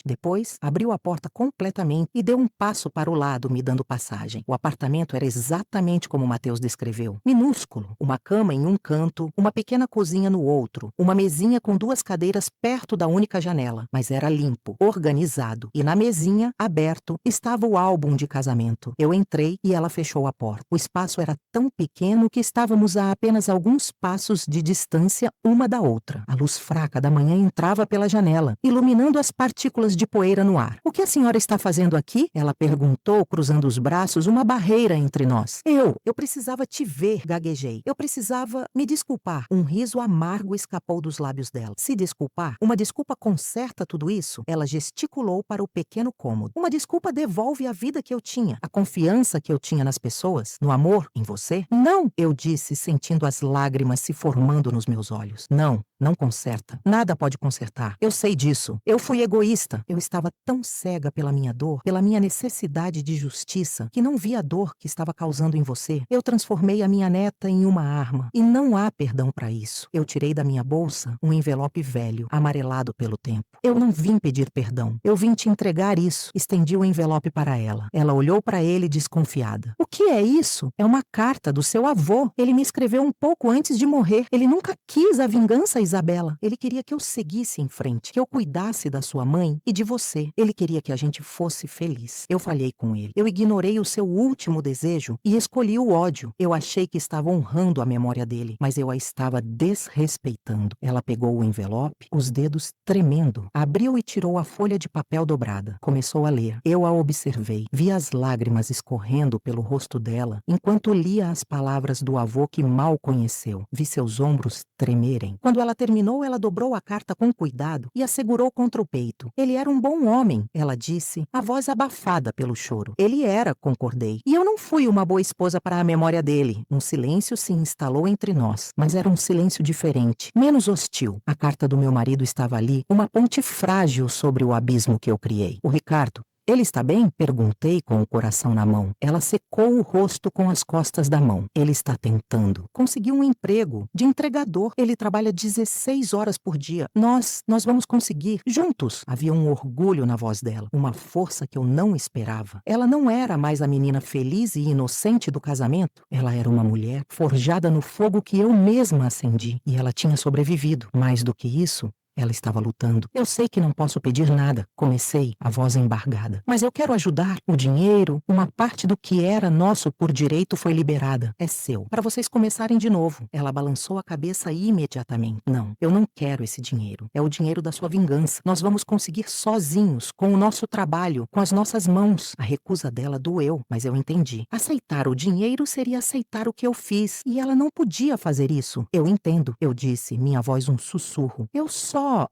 Depois, abriu a porta completamente e deu um passo para o lado, me dando passagem. O apartamento era exatamente como Mateus descreveu. Minúsculo. Uma cama em um canto, uma pequena cozinha no outro, uma mesinha com 2 cadeiras perto da única janela. Mas era limpo, organizado. E na mesinha, aberto, estava o álbum de casamento. Eu entrei e ela fechou a porta. O espaço era tão pequeno que estávamos a apenas alguns passos de distância uma da outra. A luz fraca da manhã entrava pela janela, iluminando as partículas de poeira no ar. O que a senhora está fazendo aqui? Ela perguntou, cruzando os braços, uma barreira entre nós. Eu precisava te ver, gaguejei. Eu precisava me desculpar. Um riso amargo escapou dos lábios dela. Se desculpar? Uma desculpa conserta tudo isso? Ela gesticulou para o pequeno cômodo. Uma desculpa devolve a vida que eu tinha, a confiança que eu tinha nas pessoas, no amor, em você? Não, eu disse, sentindo as lágrimas se formando nos meus olhos. Não, não conserta. Nada pode consertar. Eu sei disso. Eu fui egoísta. Eu estava tão cega pela minha dor, pela minha necessidade de justiça, que não vi a dor que estava causando em você. Eu transformei a minha neta em uma arma. E não há perdão para isso. Eu tirei da minha bolsa um envelope velho, amarelado pelo tempo. Eu não vim pedir perdão. Eu vim te entregar isso. Estendi o envelope para ela. Ela olhou para ele desconfiada. O que é isso? É uma carta do seu avô. Ele me escreveu um pouco antes de morrer. Ele nunca quis a vingança, Isabela. Ele queria que eu seguisse em frente, que eu cuidasse da sua mãe e de você. Ele queria que a gente fosse feliz. Eu falhei com ele. Eu ignorei o seu último desejo e escolhi o ódio. Eu achei que estava honrando a memória dele, mas eu a estava desrespeitando. Ela pegou o envelope, os dedos tremendo, abriu e tirou a folha de papel dobrada. Começou a ler. Eu a observei. Vi as lágrimas escorrendo pelo rosto dela, enquanto lia as palavras do avô que mal conheceu. Vi seus ombros tremerem. Quando ela terminou, ela dobrou a carta com cuidado e a segurou contra o peito. Ele era um bom homem, ela disse, a voz abafada pelo choro. Ele era, concordei. E eu não fui uma boa esposa para a memória dele. Um silêncio se instalou entre nós, mas era um silêncio diferente, menos hostil. A carta do meu marido estava ali, uma ponte frágil sobre o abismo que eu criei. O Ricardo. Ele está bem? Perguntei com o coração na mão. Ela secou o rosto com as costas da mão. Ele está tentando. Conseguiu um emprego de entregador. Ele trabalha 16 horas por dia. Nós vamos conseguir. Juntos. Havia um orgulho na voz dela. Uma força que eu não esperava. Ela não era mais a menina feliz e inocente do casamento. Ela era uma mulher forjada no fogo que eu mesma acendi. E ela tinha sobrevivido. Mais do que isso, ela estava lutando. Eu sei que não posso pedir nada. Comecei, a voz embargada. Mas eu quero ajudar. O dinheiro, uma parte do que era nosso por direito foi liberada. É seu. Para vocês começarem de novo. Ela balançou a cabeça imediatamente. Não, eu não quero esse dinheiro. É o dinheiro da sua vingança. Nós vamos conseguir sozinhos, com o nosso trabalho, com as nossas mãos. A recusa dela doeu, mas eu entendi. Aceitar o dinheiro seria aceitar o que eu fiz. E ela não podia fazer isso. Eu entendo, eu disse, minha voz um sussurro.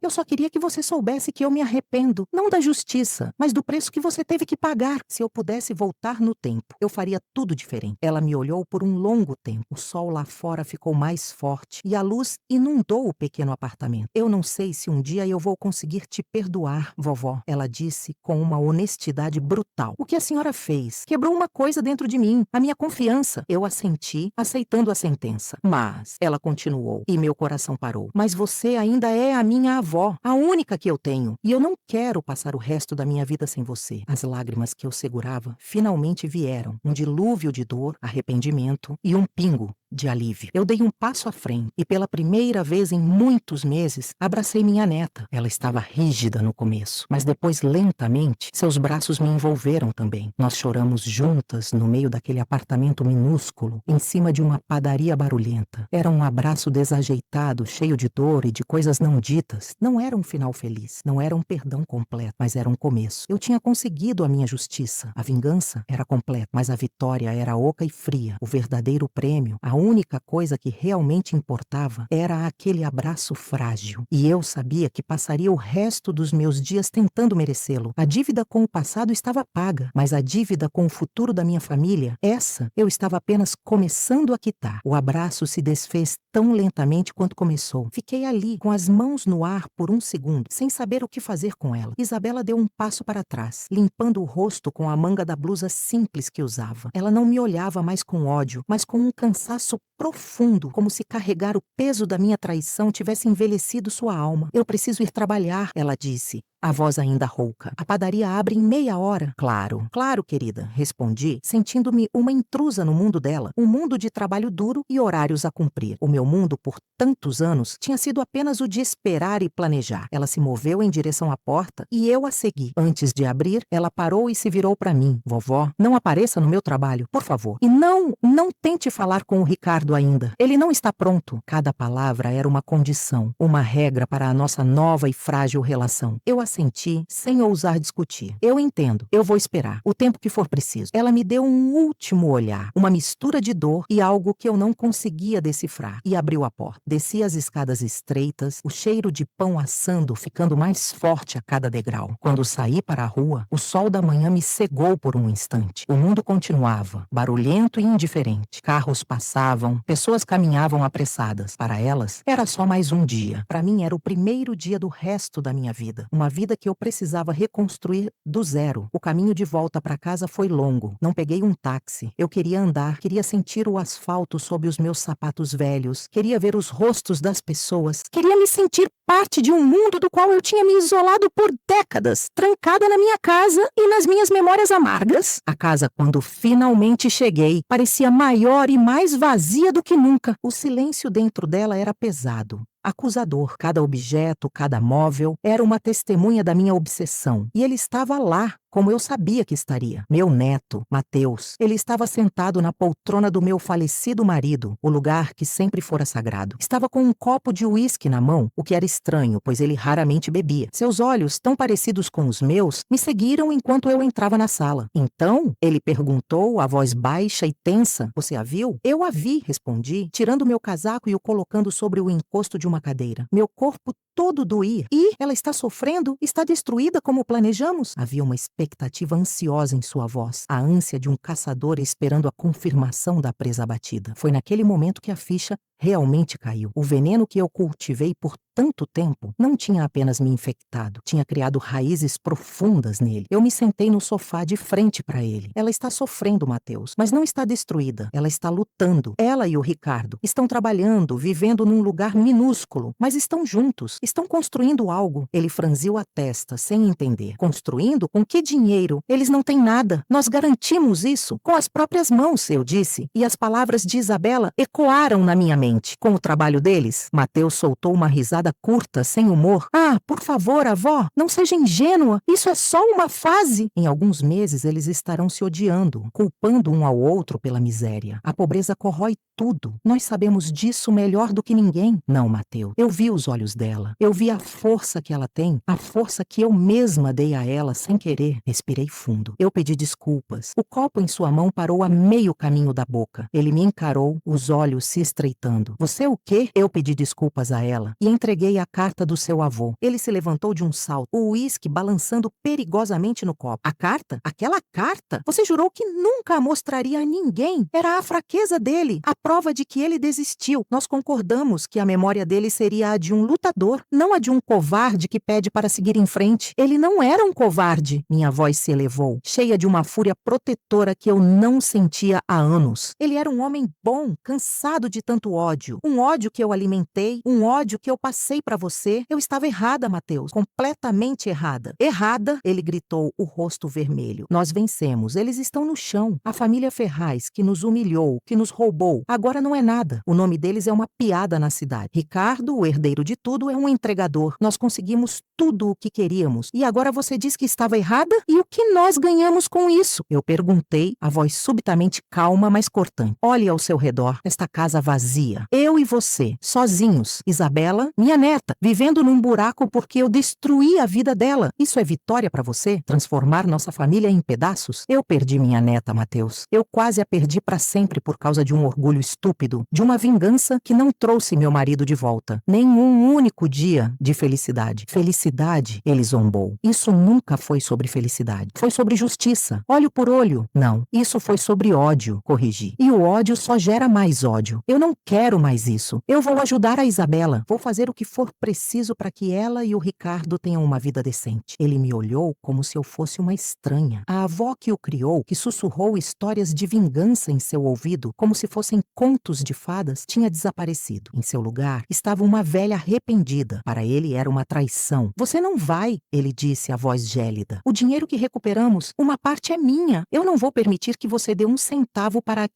Eu só queria que você soubesse que eu me arrependo, não da justiça, mas do preço que você teve que pagar. Se eu pudesse voltar no tempo, eu faria tudo diferente. Ela me olhou por um longo tempo. O sol lá fora ficou mais forte e a luz inundou o pequeno apartamento. Eu não sei se um dia eu vou conseguir te perdoar, vovó, ela disse com uma honestidade brutal. O que a senhora fez? Quebrou uma coisa dentro de mim, a minha confiança. Eu assenti, aceitando a sentença. Mas, ela continuou, e meu coração parou. Mas você ainda é a minha avó, a única que eu tenho. E eu não quero passar o resto da minha vida sem você. As lágrimas que eu segurava finalmente vieram. Um dilúvio de dor, arrependimento e um pingo de alívio. Eu dei um passo à frente e pela primeira vez em muitos meses abracei minha neta. Ela estava rígida no começo, mas depois lentamente seus braços me envolveram também. Nós choramos juntas no meio daquele apartamento minúsculo, em cima de uma padaria barulhenta. Era um abraço desajeitado, cheio de dor e de coisas não ditas. Não era um final feliz, não era um perdão completo, mas era um começo. Eu tinha conseguido a minha justiça. A vingança era completa, mas a vitória era oca e fria. O verdadeiro prêmio, a única coisa que realmente importava era aquele abraço frágil. E eu sabia que passaria o resto dos meus dias tentando merecê-lo. A dívida com o passado estava paga, mas a dívida com o futuro da minha família, essa eu estava apenas começando a quitar. O abraço se desfez tão lentamente quanto começou. Fiquei ali, com as mãos no ar por um segundo, sem saber o que fazer com ela. Isabela deu um passo para trás, limpando o rosto com a manga da blusa simples que usava. Ela não me olhava mais com ódio, mas com um cansaço profundo, como se carregar o peso da minha traição tivesse envelhecido sua alma. Eu preciso ir trabalhar, ela disse. A voz ainda rouca. A padaria abre em meia hora. Claro, claro, querida, respondi, sentindo-me uma intrusa no mundo dela. Um mundo de trabalho duro e horários a cumprir. O meu mundo, por tantos anos, tinha sido apenas o de esperar e planejar. Ela se moveu em direção à porta e eu a segui. Antes de abrir, ela parou e se virou para mim. Vovó, não apareça no meu trabalho, por favor. E não tente falar com o Ricardo ainda. Ele não está pronto. Cada palavra era uma condição, uma regra para a nossa nova e frágil relação. Eu aceitei assenti, sem ousar discutir. Eu entendo. Eu vou esperar. O tempo que for preciso. Ela me deu um último olhar. Uma mistura de dor e algo que eu não conseguia decifrar. E abriu a porta. Desci as escadas estreitas, o cheiro de pão assando ficando mais forte a cada degrau. Quando saí para a rua, o sol da manhã me cegou por um instante. O mundo continuava, barulhento e indiferente. Carros passavam, pessoas caminhavam apressadas. Para elas, era só mais um dia. Para mim, era o primeiro dia do resto da minha vida. Uma vida que eu precisava reconstruir do zero. O caminho de volta para casa foi longo. Não peguei um táxi. Eu queria andar, queria sentir o asfalto sob os meus sapatos velhos, queria ver os rostos das pessoas, queria me sentir parte de um mundo do qual eu tinha me isolado por décadas, trancada na minha casa e nas minhas memórias amargas. A casa, quando finalmente cheguei, parecia maior e mais vazia do que nunca. O silêncio dentro dela era pesado, acusador. Cada objeto, cada móvel era uma testemunha da minha obsessão. E ele estava lá, como eu sabia que estaria. Meu neto, Mateus. Ele estava sentado na poltrona do meu falecido marido, o lugar que sempre fora sagrado. Estava com um copo de uísque na mão, o que era estranho, pois ele raramente bebia. Seus olhos, tão parecidos com os meus, me seguiram enquanto eu entrava na sala. Então, ele perguntou, a voz baixa e tensa: "Você a viu?" "Eu a vi", respondi, tirando meu casaco e o colocando sobre o encosto de uma cadeira. Meu corpo todo doía. "E ela está sofrendo? Está destruída como planejamos?" Havia uma expectativa ansiosa em sua voz, a ânsia de um caçador esperando a confirmação da presa abatida. Foi naquele momento que a ficha realmente caiu. O veneno que eu cultivei por tanto tempo não tinha apenas me infectado, tinha criado raízes profundas nele. Eu me sentei no sofá de frente para ele. "Ela está sofrendo, Mateus, mas não está destruída. Ela está lutando. Ela e o Ricardo estão trabalhando, vivendo num lugar minúsculo, mas estão juntos, estão construindo algo." Ele franziu a testa, sem entender. "Construindo? Com que dinheiro? Eles não têm nada. Nós garantimos isso com as próprias mãos", eu disse, e as palavras de Isabela ecoaram na minha mente. "Com o trabalho deles?" Mateus soltou uma risada curta, sem humor. "Ah, por favor, avó, não seja ingênua. Isso é só uma fase." Em alguns meses eles estarão se odiando, culpando um ao outro pela miséria. A pobreza corrói tudo. Nós sabemos disso melhor do que ninguém. Não, Mateus. Eu vi os olhos dela. Eu vi a força que ela tem, a força que eu mesma dei a ela sem querer. Respirei fundo. Eu pedi desculpas. O copo em sua mão parou a meio caminho da boca. Ele me encarou, os olhos se estreitando. "Você o quê?" Eu pedi desculpas a ela e entreguei a carta do seu avô. Ele se levantou de um salto, o uísque balançando perigosamente no copo. "A carta? Aquela carta? Você jurou que nunca a mostraria a ninguém. Era a fraqueza dele, a prova de que ele desistiu. Nós concordamos que a memória dele seria a de um lutador, não a de um covarde que pede para seguir em frente. Ele não era um covarde." Minha voz se elevou, cheia de uma fúria protetora que eu não sentia há anos. "Ele era um homem bom, cansado de tanto ódio. Um ódio que eu alimentei, um ódio que eu passei para você. Eu estava errada, Mateus, completamente errada." "Errada?" ele gritou, o rosto vermelho. "Nós vencemos. Eles estão no chão. A família Ferraz, que nos humilhou, que nos roubou, agora não é nada. O nome deles é uma piada na cidade. Ricardo, o herdeiro de tudo, é um entregador. Nós conseguimos tudo o que queríamos. E agora você diz que estava errada? E o que nós ganhamos com isso?" Eu perguntei, a voz subitamente calma, mas cortante. "Olhe ao seu redor, esta casa vazia. Eu e você, sozinhos. Isabela, minha neta, vivendo num buraco porque eu destruí a vida dela. Isso é vitória para você? Transformar nossa família em pedaços? Eu perdi minha neta, Mateus. Eu quase a perdi para sempre por causa de um orgulho estúpido, de uma vingança que não trouxe meu marido de volta. Nem um único dia de felicidade." "Felicidade?" ele zombou. "Isso nunca foi sobre felicidade. Foi sobre justiça. Olho por olho." "Não, isso foi sobre ódio", corrigi. "E o ódio só gera mais ódio. Eu não quero mais isso. Eu vou ajudar a Isabela. Vou fazer o que for preciso para que ela e o Ricardo tenham uma vida decente." Ele me olhou como se eu fosse uma estranha. A avó que o criou, que sussurrou histórias de vingança em seu ouvido, como se fossem contos de fadas, tinha desaparecido. Em seu lugar estava uma velha arrependida. Para ele era uma traição. "Você não vai", ele disse, a voz gélida. "O dinheiro que recuperamos, uma parte é minha. Eu não vou permitir que você dê um centavo para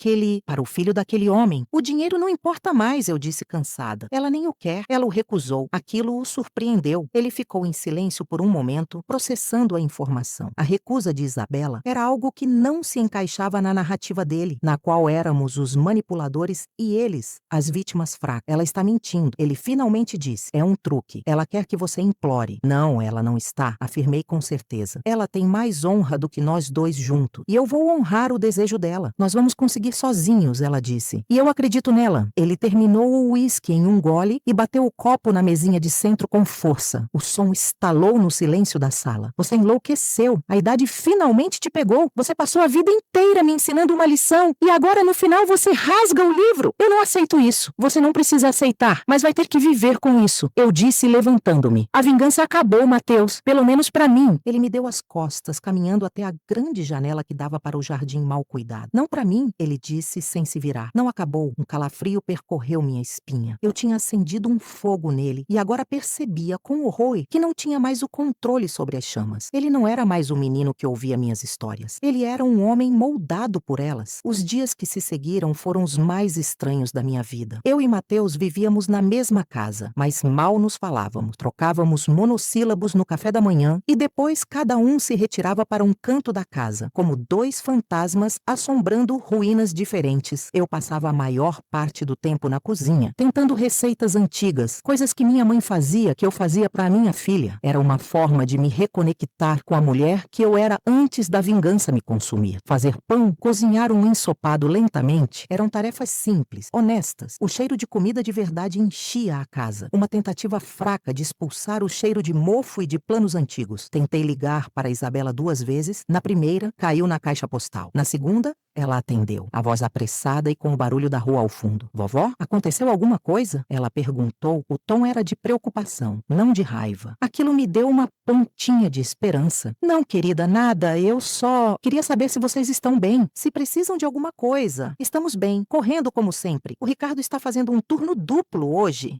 o filho daquele homem. O dinheiro não importa mais", eu disse cansada. "Ela nem o quer. Ela o recusou. Aquilo o surpreendeu. Ele ficou em silêncio por um momento, processando a informação. A recusa de Isabela era algo que não se encaixava na narrativa dele, na qual éramos os manipuladores e eles, as vítimas fracas. Ela está mentindo. Ele finalmente disse. É um truque. Ela quer que você implore. Não, ela não está, afirmei com certeza. Ela tem mais honra do que nós dois juntos. E eu vou honrar o desejo dela. Nós vamos conseguir sozinhos, ela disse. E eu acredito nela. Ele terminou o uísque em um gole e bateu o copo na mesinha de centro com força. O som estalou no silêncio da sala. Você enlouqueceu. A idade finalmente te pegou. Você passou a vida inteira me ensinando uma lição. E agora no final você rasga o livro. Eu não aceito isso. Você não precisa aceitar, mas vai ter que viver com isso. Eu disse levantando-me. A vingança acabou, Mateus. Pelo menos para mim. Ele me deu as costas, caminhando até a grande janela que dava para o jardim mal cuidado. Não para mim, ele disse sem se virar. Não acabou. Um calafrio percorreu minha espinha. Eu tinha acendido um fogo nele e agora percebia com horror que não tinha mais o controle sobre as chamas. Ele não era mais o menino que ouvia minhas histórias. Ele era um homem moldado por elas. Os dias que se seguiram foram os mais estranhos da minha vida. Eu e Mateus vivíamos na mesma casa, mas mal nos falávamos. Trocávamos monossílabos no café da manhã e depois cada um se retirava para um canto da casa, como dois fantasmas assombrando ruínas diferentes. Eu passava a maior parte do tempo na cozinha, tentando receitas antigas, coisas que minha mãe fazia, que eu fazia para minha filha. Era uma forma de me reconectar com a mulher que eu era antes da vingança me consumir. Fazer pão, cozinhar um ensopado lentamente, eram tarefas simples, honestas. O cheiro de comida de verdade enchia a casa. Uma tentativa fraca de expulsar o cheiro de mofo e de planos antigos. Tentei ligar para Isabela 2 vezes. Na primeira, caiu na caixa postal. Na segunda, ela atendeu, a voz apressada e com o barulho da rua ao fundo. Vovó, aconteceu alguma coisa? Ela perguntou. O tom era de preocupação, não de raiva. Aquilo me deu uma pontinha de esperança. Não, querida, nada. Eu só queria saber se vocês estão bem. Se precisam de alguma coisa. Estamos bem, correndo como sempre. O Ricardo está fazendo um turno duplo hoje.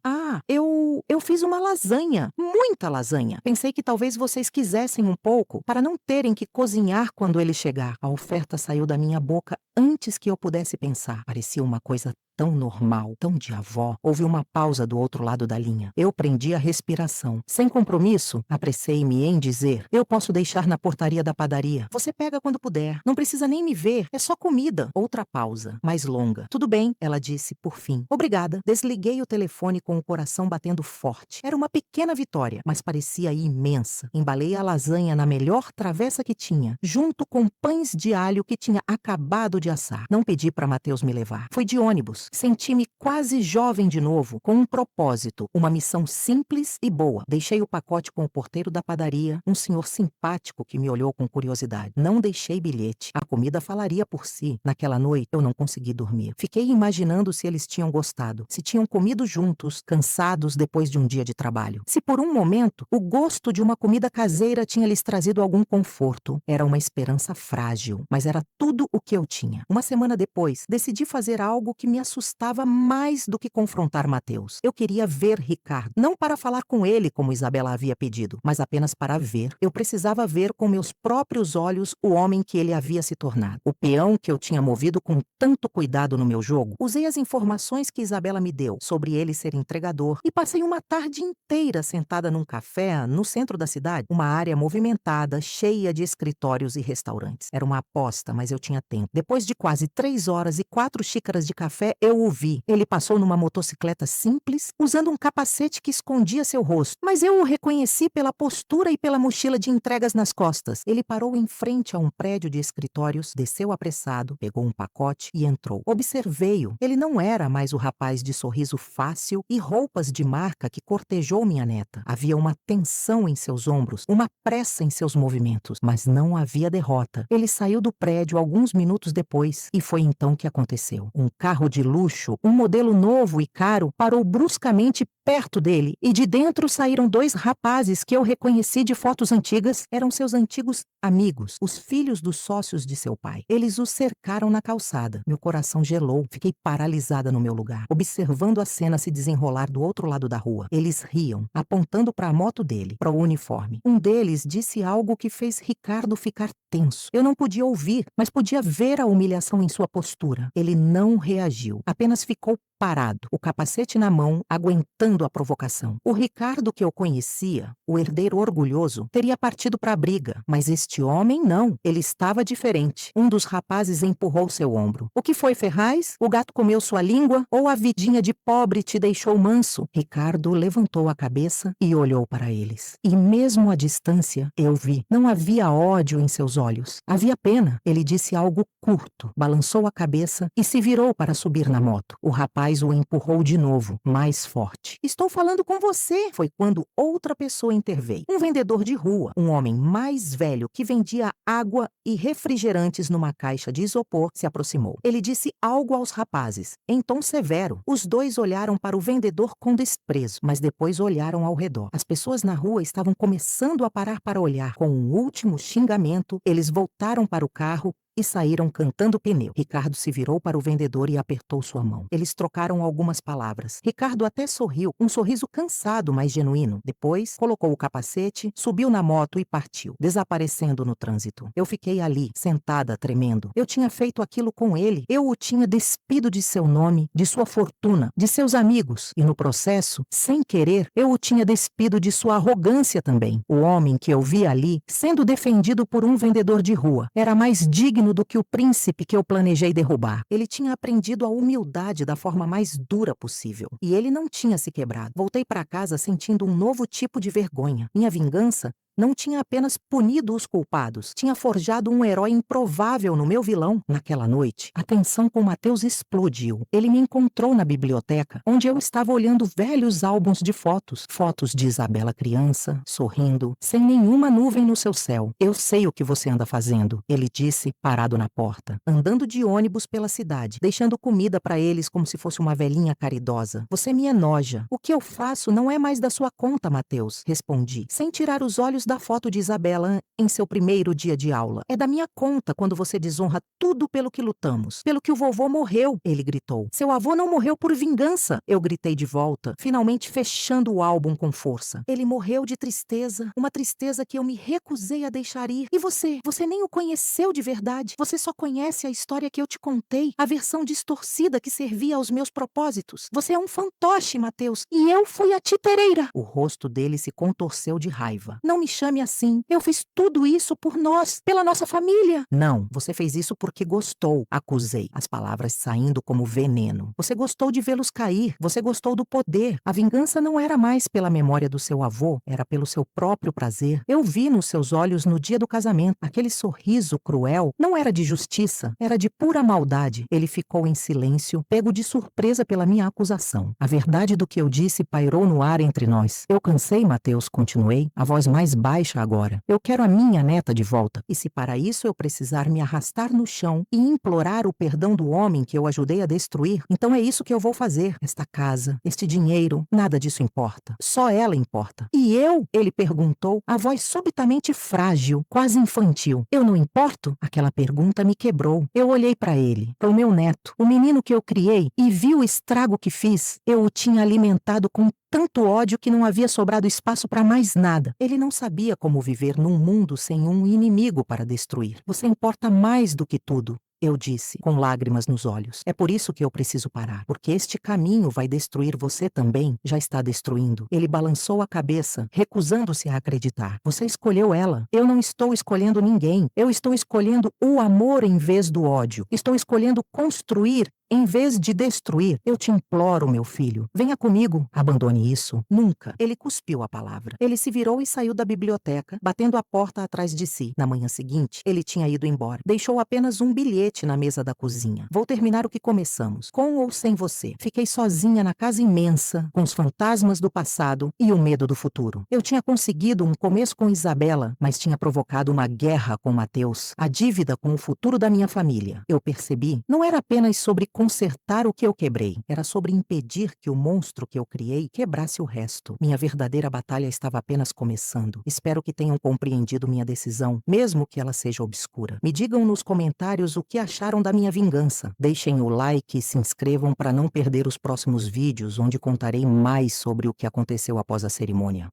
Eu fiz uma lasanha. Muita lasanha. Pensei que talvez vocês quisessem um pouco, para não terem que cozinhar quando ele chegar. A oferta saiu da minha boca antes que eu pudesse pensar. Parecia uma coisa tão normal, tão de avó. Houve uma pausa do outro lado da linha. Eu prendi a respiração. Sem compromisso, apressei-me em dizer: eu posso deixar na portaria da padaria. Você pega quando puder. Não precisa nem me ver. É só comida. Outra pausa, mais longa. Tudo bem, ela disse, por fim. Obrigada. Desliguei o telefone com o coração batendo forte. Era uma pequena vitória, mas parecia imensa. Embalei a lasanha na melhor travessa que tinha, junto com pães de alho que tinha acabado de assar. Não pedi para Mateus me levar. Fui de ônibus. Senti-me quase jovem de novo, com um propósito, uma missão simples e boa. Deixei o pacote com o porteiro da padaria, um senhor simpático que me olhou com curiosidade. Não deixei bilhete. A comida falaria por si. Naquela noite, eu não consegui dormir. Fiquei imaginando se eles tinham gostado, se tinham comido juntos, cansados depois de um dia de trabalho. Se por um momento, o gosto de uma comida caseira tinha lhes trazido algum conforto. Era uma esperança frágil, mas era tudo o que eu tinha. Uma semana depois, decidi fazer algo que me assustava mais do que confrontar Mateus. Eu queria ver Ricardo, não para falar com ele como Isabela havia pedido, mas apenas para ver. Eu precisava ver com meus próprios olhos o homem que ele havia se tornado. O peão que eu tinha movido com tanto cuidado no meu jogo. Usei as informações que Isabela me deu sobre ele ser entregador e passei uma tarde inteira sentada num café no centro da cidade, uma área movimentada, cheia de escritórios e restaurantes. Era uma aposta, mas eu tinha tempo. Depois de quase 3 horas e 4 xícaras de café, eu o vi. Ele passou numa motocicleta simples, usando um capacete que escondia seu rosto, mas eu o reconheci pela postura e pela mochila de entregas nas costas. Ele parou em frente a um prédio de escritórios, desceu apressado, pegou um pacote e entrou. Observei-o. Ele não era mais o rapaz de sorriso fácil e roupas de marca que cortejou minha neta. Havia uma tensão em seus ombros, uma pressa em seus movimentos, mas não havia derrota. Ele saiu do prédio alguns minutos depois e foi então que aconteceu. Um carro de luxo, um modelo novo e caro, parou bruscamente perto dele e de dentro saíram 2 rapazes que eu reconheci de fotos antigas. Eram seus antigos amigos, os filhos dos sócios de seu pai. Eles o cercaram na calçada. Meu coração gelou. Fiquei paralisada no meu lugar, observando a cena se desenrolar do outro lado da rua. Eles riam, apontando para a moto dele, para o uniforme. Um deles disse algo que fez Ricardo ficar tenso. Eu não podia ouvir, mas podia ver a humilhação em sua postura. Ele não reagiu, apenas ficou parado, o capacete na mão, aguentando a provocação. O Ricardo que eu conhecia, o herdeiro orgulhoso, teria partido para a briga, mas este homem não. Ele estava diferente. Um dos rapazes empurrou seu ombro. O que foi, Ferraz? O gato comeu sua língua? Ou a vidinha de pobre te deixou manso? Ricardo levantou a cabeça e olhou para eles. E mesmo à distância, eu vi. Não havia ódio em seus olhos. Havia pena. Ele disse algo curto, balançou a cabeça e se virou para subir na moto. O rapaz o empurrou de novo, mais forte. Estou falando com você, foi quando outra pessoa interveio. Um vendedor de rua, um homem mais velho que vendia água e refrigerantes numa caixa de isopor, se aproximou. Ele disse algo aos rapazes, em tom severo. Os dois olharam para o vendedor com desprezo, mas depois olharam ao redor. As pessoas na rua estavam começando a parar para olhar. Com um último xingamento, eles voltaram para o carro e saíram cantando pneu. Ricardo se virou para o vendedor e apertou sua mão. Eles trocaram algumas palavras. Ricardo até sorriu, um sorriso cansado, mas genuíno. Depois, colocou o capacete, subiu na moto e partiu, desaparecendo no trânsito. Eu fiquei ali, sentada, tremendo. Eu tinha feito aquilo com ele. Eu o tinha despido de seu nome, de sua fortuna, de seus amigos. E no processo, sem querer, eu o tinha despido de sua arrogância também. O homem que eu vi ali, sendo defendido por um vendedor de rua, era mais digno do que o príncipe que eu planejei derrubar. Ele tinha aprendido a humildade da forma mais dura possível. E ele não tinha se quebrado. Voltei para casa sentindo um novo tipo de vergonha. Minha vingança não tinha apenas punido os culpados, tinha forjado um herói improvável no meu vilão. Naquela noite, a tensão com Mateus explodiu. Ele me encontrou na biblioteca, onde eu estava olhando velhos álbuns de fotos. Fotos de Isabela criança, sorrindo, sem nenhuma nuvem no seu céu. Eu sei o que você anda fazendo, ele disse, parado na porta. Andando de ônibus pela cidade, deixando comida para eles como se fosse uma velhinha caridosa. Você me enoja. O que eu faço não é mais da sua conta, Mateus, respondi, sem tirar os olhos da foto de Isabela em seu primeiro dia de aula. É da minha conta quando você desonra tudo pelo que lutamos. Pelo que o vovô morreu, ele gritou. Seu avô não morreu por vingança, eu gritei de volta, finalmente fechando o álbum com força. Ele morreu de tristeza, uma tristeza que eu me recusei a deixar ir. E você nem o conheceu de verdade. Você só conhece a história que eu te contei, a versão distorcida que servia aos meus propósitos. Você é um fantoche, Mateus, e eu fui a titereira. O rosto dele se contorceu de raiva. Não me chame assim. Eu fiz tudo isso por nós, pela nossa família. Não, você fez isso porque gostou, acusei, as palavras saindo como veneno. Você gostou de vê-los cair, você gostou do poder. A vingança não era mais pela memória do seu avô, era pelo seu próprio prazer. Eu vi nos seus olhos no dia do casamento. Aquele sorriso cruel não era de justiça, era de pura maldade. Ele ficou em silêncio, pego de surpresa pela minha acusação. A verdade do que eu disse pairou no ar entre nós. Eu cansei, Mateus, continuei, a voz mais baixa agora. Eu quero a minha neta de volta. E se para isso eu precisar me arrastar no chão e implorar o perdão do homem que eu ajudei a destruir, então é isso que eu vou fazer. Esta casa, este dinheiro, nada disso importa. Só ela importa. E eu? Ele perguntou, a voz subitamente frágil, quase infantil. Eu não importo? Aquela pergunta me quebrou. Eu olhei para ele, para o meu neto, o menino que eu criei, e vi o estrago que fiz. Eu o tinha alimentado com tanto ódio que não havia sobrado espaço para mais nada. Ele não sabia como viver num mundo sem um inimigo para destruir. Você importa mais do que tudo, eu disse, com lágrimas nos olhos. É por isso que eu preciso parar, porque este caminho vai destruir você também. Já está destruindo. Ele balançou a cabeça, recusando-se a acreditar. Você escolheu ela. Eu não estou escolhendo ninguém. Eu estou escolhendo o amor em vez do ódio. Estou escolhendo construir em vez de destruir. Eu te imploro, meu filho, venha comigo. Abandone isso. Nunca. Ele cuspiu a palavra. Ele se virou e saiu da biblioteca, batendo a porta atrás de si. Na manhã seguinte, ele tinha ido embora. Deixou apenas um bilhete na mesa da cozinha. Vou terminar o que começamos, com ou sem você. Fiquei sozinha na casa imensa, com os fantasmas do passado e o medo do futuro. Eu tinha conseguido um começo com Isabela, mas tinha provocado uma guerra com Mateus, a dívida com o futuro da minha família. Eu percebi, não era apenas sobre consertar o que eu quebrei, era sobre impedir que o monstro que eu criei quebrasse o resto. Minha verdadeira batalha estava apenas começando. Espero que tenham compreendido minha decisão, mesmo que ela seja obscura. Me digam nos comentários o que acharam da minha vingança. Deixem o like e se inscrevam para não perder os próximos vídeos, onde contarei mais sobre o que aconteceu após a cerimônia.